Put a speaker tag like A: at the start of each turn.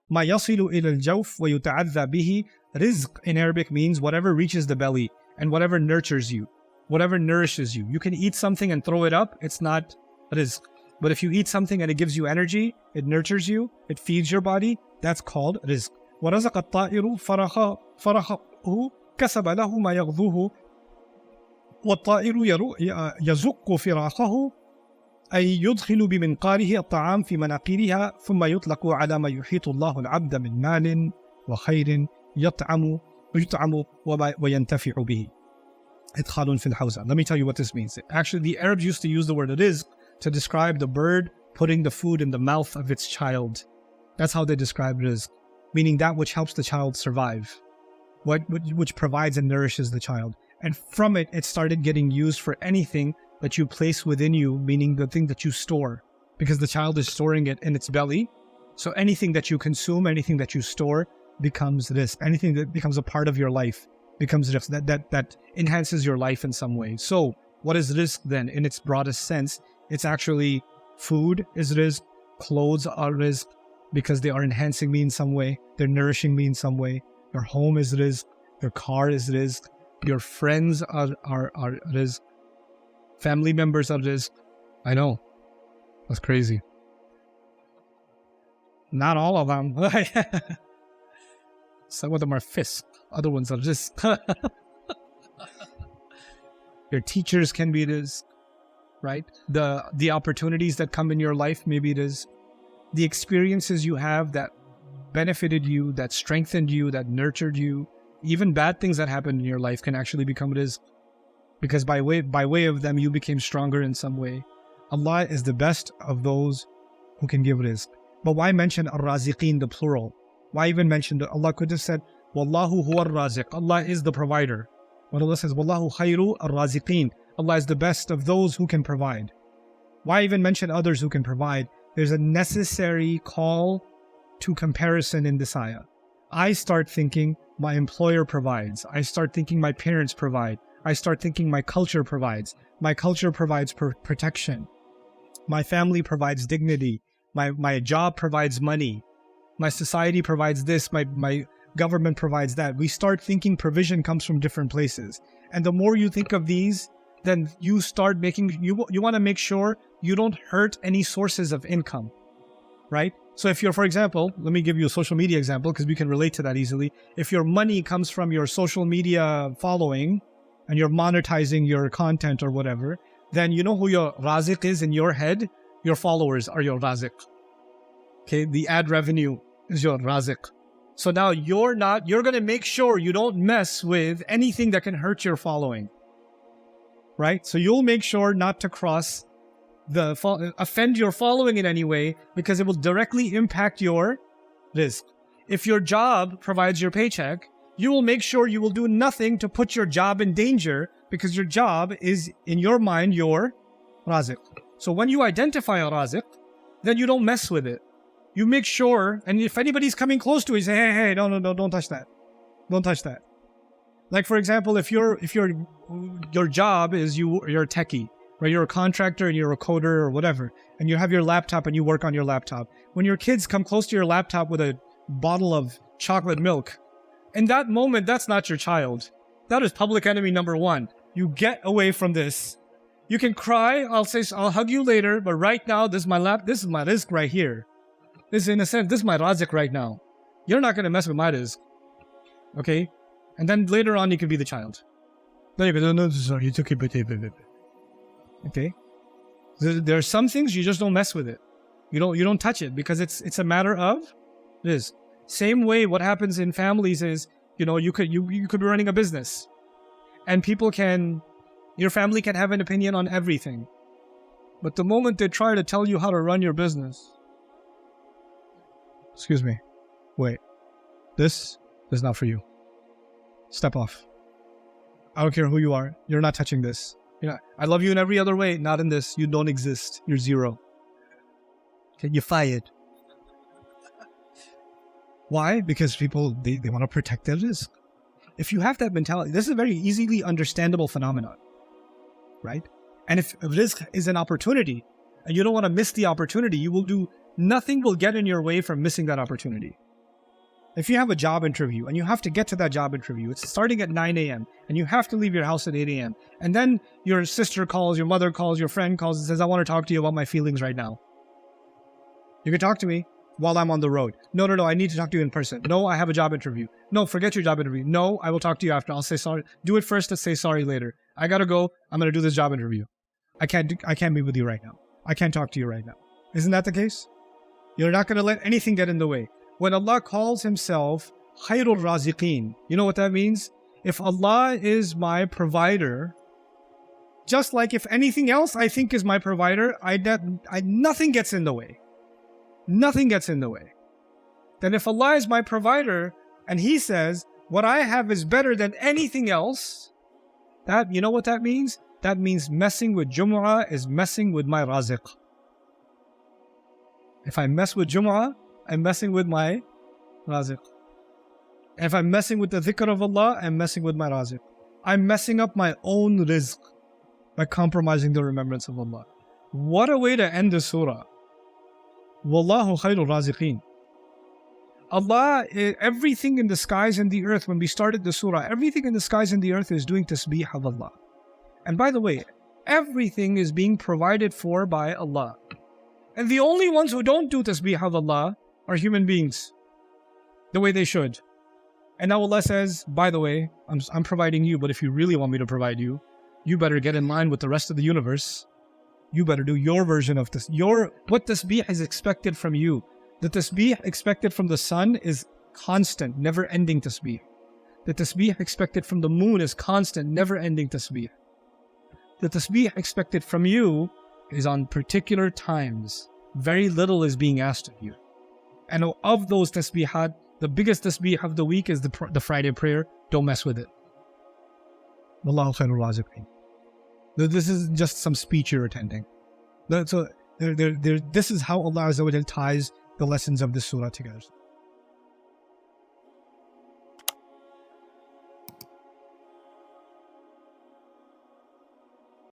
A: ما يصل إلى الجوف ويتعذى به. Rizq in Arabic means whatever reaches the belly and whatever nurtures you, whatever nourishes you. You can eat something and throw it up, it's not rizq. But if you eat something and it gives you energy, it nurtures you, it feeds your body, that's called rizq. وَرَزَقَ الطَّائِرُ فَرَخَهُ كَسَبَ لَهُ مَا يَغْذُوهُ وَالطَّائِرُ يَزُقُّ فِرَاخَهُ أي يدخل بمنقاره الطعام في مناقيرها ثم يطلق على ما يحيط الله العبد من مال وخير يطعم وينتفع به. إدخال في الحوزة. Let me tell you what this means. Actually, the Arabs used to use the word rizq to describe the bird putting the food in the mouth of its child. That's how they describe rizq, meaning that which helps the child survive, which provides and nourishes the child. And from it, it started getting used for anything that you place within you, meaning the thing that you store, because the child is storing it in its belly. So anything that you consume, anything that you store becomes rizq. Anything that becomes a part of your life becomes rizq, that enhances your life in some way. So what is rizq then? In its broadest sense, it's actually food is rizq, clothes are rizq, because they are enhancing me in some way, they're nourishing me in some way. Your home is rizq, your car is rizq, your friends are rizq, family members are rizq. I know, that's crazy. Not all of them. Some of them are fisk, other ones are rizq. Your teachers can be rizq, right? The opportunities that come in your life, maybe it is the experiences you have that benefited you, that strengthened you, that nurtured you. Even bad things that happened in your life can actually become rizq, because by way of them you became stronger in some way. Allah is the best of those who can give rizq. But why mention ar-raziqeen, the plural? Why even mention that? Allah could have said wallahu huwa ar-raziq. Allah is the provider. When Allah says wallahu khayru ar-raziqeen, Allah is the best of those who can provide. Why even mention others who can provide? There's a necessary call to comparison in this ayah. I start thinking my employer provides. I start thinking my parents provide. I start thinking my culture provides. My culture provides protection. My family provides dignity. My job provides money. My society provides this. My government provides that. We start thinking provision comes from different places. And the more you think of these, then you start making, you want to make sure you don't hurt any sources of income, right? So if you're, for example, let me give you a social media example because we can relate to that easily. If your money comes from your social media following and you're monetizing your content or whatever, then you know who your raziq is in your head? Your followers are your raziq. Okay, the ad revenue is your raziq. So now you're going to make sure you don't mess with anything that can hurt your following, right? So you'll make sure not to offend your following in any way, because it will directly impact your rizq. If your job provides your paycheck, you will make sure you will do nothing to put your job in danger, because your job is, in your mind, your raziq. So when you identify a raziq, then you don't mess with it. You make sure, and if anybody's coming close to it, you say, hey, no, don't touch that. Don't touch that. Like, for example, if your job is you're a techie, right? You're a contractor and you're a coder or whatever, and you have your laptop and you work on your laptop. When your kids come close to your laptop with a bottle of chocolate milk, in that moment, that's not your child. That is public enemy number one. You get away from this. You can cry. I'll hug you later, but right now, this is my rizq right here. This is, in a sense, this is my raziq right now. You're not going to mess with my rizq. Okay? And then later on, you could be the child. Then you go, no, sorry, you took it. Okay? There are some things you just don't mess with it. You don't touch it, because it's a matter of rizq. Same way, what happens in families is, you could be running a business, and your family can have an opinion on everything. But the moment they try to tell you how to run your business, excuse me, wait, this is not for you. Step off. I don't care who you are. You're not touching this. I love you in every other way. Not in this. You don't exist. You're zero. Okay, you're fired. Why? Because people, they want to protect their rizq. If you have that mentality, this is a very easily understandable phenomenon, right? And if rizq is an opportunity and you don't want to miss the opportunity, nothing will get in your way from missing that opportunity. If you have a job interview and you have to get to that job interview, it's starting at 9 a.m. and you have to leave your house at 8 a.m. And then your sister calls, your mother calls, your friend calls and says, I want to talk to you about my feelings right now. You can talk to me while I'm on the road. No, I need to talk to you in person. No, I have a job interview. No, forget your job interview. No, I will talk to you after. I'll say sorry. Do it first and say sorry later. I gotta go. I'm gonna do this job interview. I can't be with you right now. I can't talk to you right now. Isn't that the case? You're not gonna let anything get in the way. When Allah calls Himself Khairul Raziqeen, you know what that means? If Allah is my provider, just like if anything else I think is my provider, nothing gets in the way. Nothing gets in the way. Then if Allah is my provider and He says, what I have is better than anything else, you know what that means? That means messing with Jumu'ah is messing with my Raziq. If I mess with Jumu'ah, I'm messing with my Raziq. If I'm messing with the dhikr of Allah, I'm messing with my Raziq. I'm messing up my own rizq by compromising the remembrance of Allah. What a way to end the surah. Wallahu khairul raziqeen. Allah, everything in the skies and the earth, when we started the surah, everything in the skies and the earth is doing tasbih of Allah. And by the way, everything is being provided for by Allah. And the only ones who don't do tasbih of Allah are human beings, the way they should. And now Allah says, by the way, I'm providing you, but if you really want me to provide you, you better get in line with the rest of the universe. You better do your version of this. What tasbih is expected from you. The tasbih expected from the sun is constant, never-ending tasbih. The tasbih expected from the moon is constant, never-ending tasbih. The tasbih expected from you is on particular times. Very little is being asked of you. And of those tasbihat, the biggest tasbih of the week is the Friday prayer. Don't mess with it. Wallahu khairul raziqeen. This is just some speech you're attending. So this is how Allah Azza wa Jal ties the lessons of this surah together.